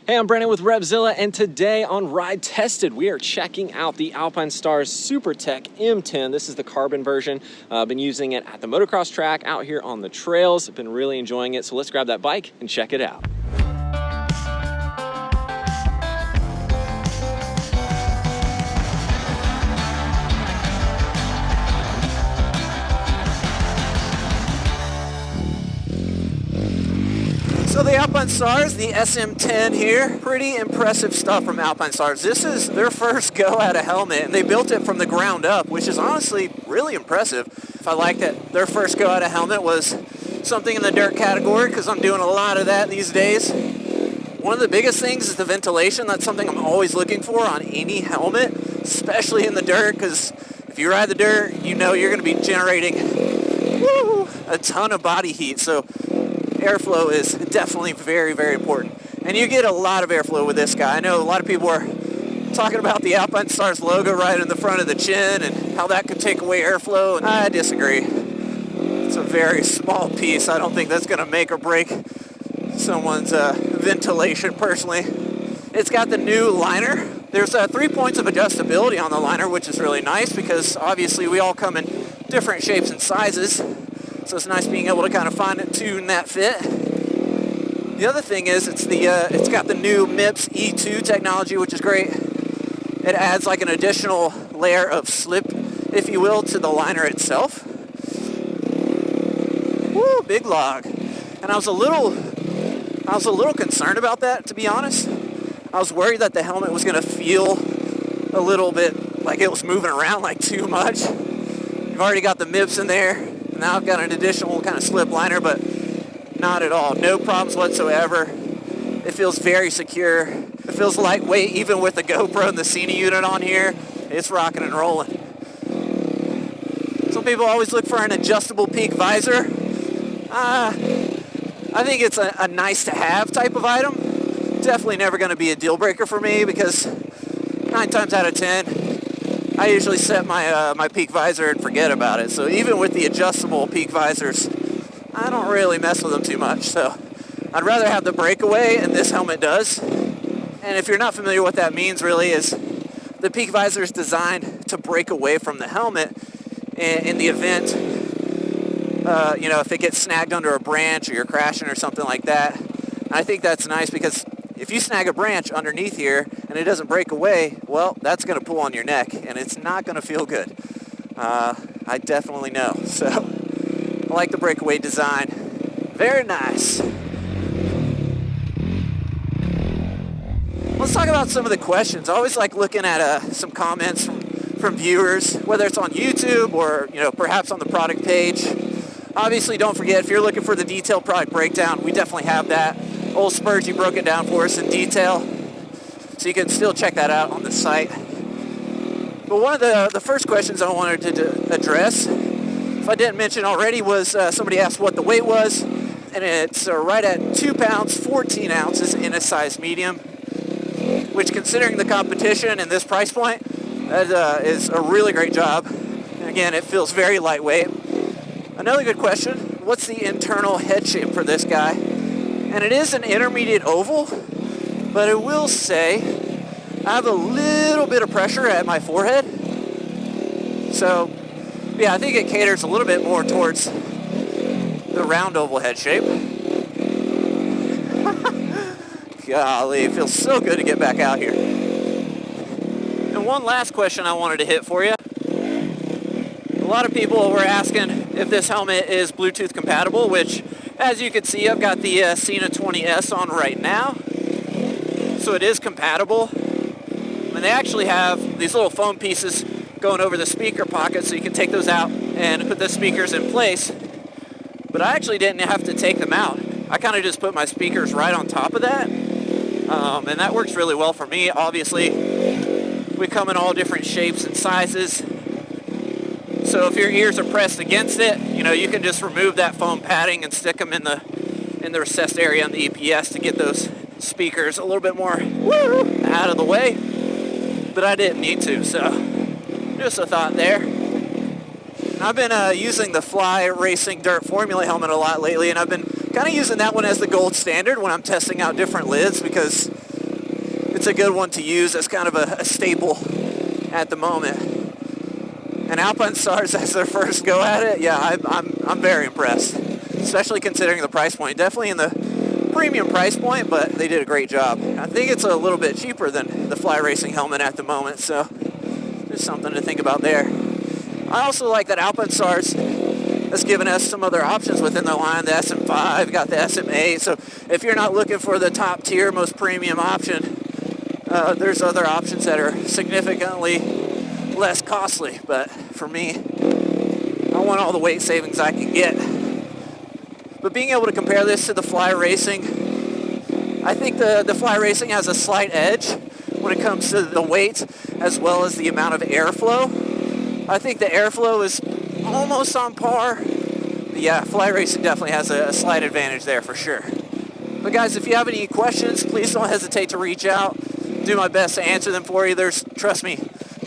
Hey, I'm Brandon with RevZilla, and today on Ride Tested, we are checking out the Alpinestars Supertech M10. This is the carbon version. I've been using it at the motocross track out here on the trails. I've been really enjoying it, so let's grab that bike and check it out. So the Alpinestars, the SM10 here, pretty impressive stuff from Alpinestars. This is their first go at a helmet, and they built it from the ground up, which is honestly really impressive. If I like that their first go at a helmet was something in the dirt category, because I'm doing a lot of that these days. One of the biggest things is the ventilation. That's something I'm always looking for on any helmet, especially in the dirt, because if you ride the dirt, you know you're going to be generating a ton of body heat. So airflow is definitely very, very important. And you get a lot of airflow with this guy. I know a lot of people are talking about the Alpinestars logo right in the front of the chin and how that could take away airflow, and I disagree. It's a very small piece. I don't think that's going to make or break someone's ventilation personally. It's got the new liner. There's 3 points of adjustability on the liner, which is really nice because obviously we all come in different shapes and sizes. So it's nice being able to kind of fine tune that fit. The other thing is it's got the new MIPS E2 technology, which is great. It adds like an additional layer of slip, if you will, to the liner itself. Woo, big log. And I was a little concerned about that, to be honest. I was worried that the helmet was going to feel a little bit like it was moving around like too much. You've already got the MIPS in there. Now I've got an additional kind of slip liner, but not at all. No problems whatsoever. It feels very secure. It feels lightweight, even with the GoPro and the Cine unit on here. It's rocking and rolling. Some people always look for an adjustable peak visor. I think it's a nice to have type of item. Definitely never going to be a deal breaker for me because 9 times out of 10, I usually set my peak visor and forget about it. So even with the adjustable peak visors, I don't really mess with them too much. So I'd rather have the breakaway, and this helmet does. And if you're not familiar what that means really is the peak visor is designed to break away from the helmet in the event, if it gets snagged under a branch or you're crashing or something like that. And I think that's nice because if you snag a branch underneath here and it doesn't break away, well, that's going to pull on your neck, and it's not going to feel good. I definitely know. So I like the breakaway design. Very nice. Let's talk about some of the questions. I always like looking at some comments from viewers, whether it's on YouTube or perhaps on the product page. Obviously, don't forget, if you're looking for the detailed product breakdown, we definitely have that. Old Spurgey broke it down for us in detail, so you can still check that out on the site. But one of the first questions I wanted to address, if I didn't mention already, was somebody asked what the weight was, and it's right at 2 pounds, 14 ounces in a size medium, which, considering the competition and this price point, that is a really great job. And again, it feels very lightweight. Another good question, what's the internal head shape for this guy? And it is an intermediate oval, but I will say I have a little bit of pressure at my forehead. So, yeah, I think it caters a little bit more towards the round oval head shape. Golly, it feels so good to get back out here. And one last question I wanted to hit for you. A lot of people were asking if this helmet is Bluetooth compatible, which, as you can see, I've got the Cine 20S on right now, so it is compatible. And they actually have these little foam pieces going over the speaker pocket, so you can take those out and put the speakers in place. But I actually didn't have to take them out. I kind of just put my speakers right on top of that, and that works really well for me. Obviously, we come in all different shapes and sizes. So if your ears are pressed against it, you can just remove that foam padding and stick them in the recessed area on the EPS to get those speakers a little bit more out of the way. But I didn't need to, so just a thought there. And I've been using the Fly Racing Dirt Formula helmet a lot lately, and I've been kind of using that one as the gold standard when I'm testing out different lids because it's a good one to use as kind of a staple at the moment. And Alpinestars as their first go at it, yeah, I'm very impressed, especially considering the price point. Definitely in the premium price point, but they did a great job. I think it's a little bit cheaper than the fly racing helmet at the moment, so there's something to think about there. I also like that Alpinestars has given us some other options within the line. The SM5, got the SM8, so if you're not looking for the top tier, most premium option, there's other options that are significantly less costly, but for me, I want all the weight savings I can get. But being able to compare this to the fly racing, I think the fly racing has a slight edge when it comes to the weight as well as the amount of airflow. I think the airflow is almost on par. But yeah, fly racing definitely has a slight advantage there for sure. But guys, if you have any questions, please don't hesitate to reach out. Do my best to answer them for you. There's, trust me,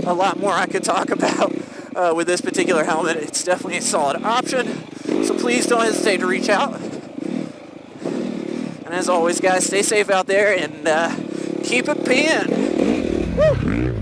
a lot more I could talk about with this particular helmet. It's definitely a solid option. So please don't hesitate to reach out. And as always, guys, stay safe out there and keep it pinned. Woo!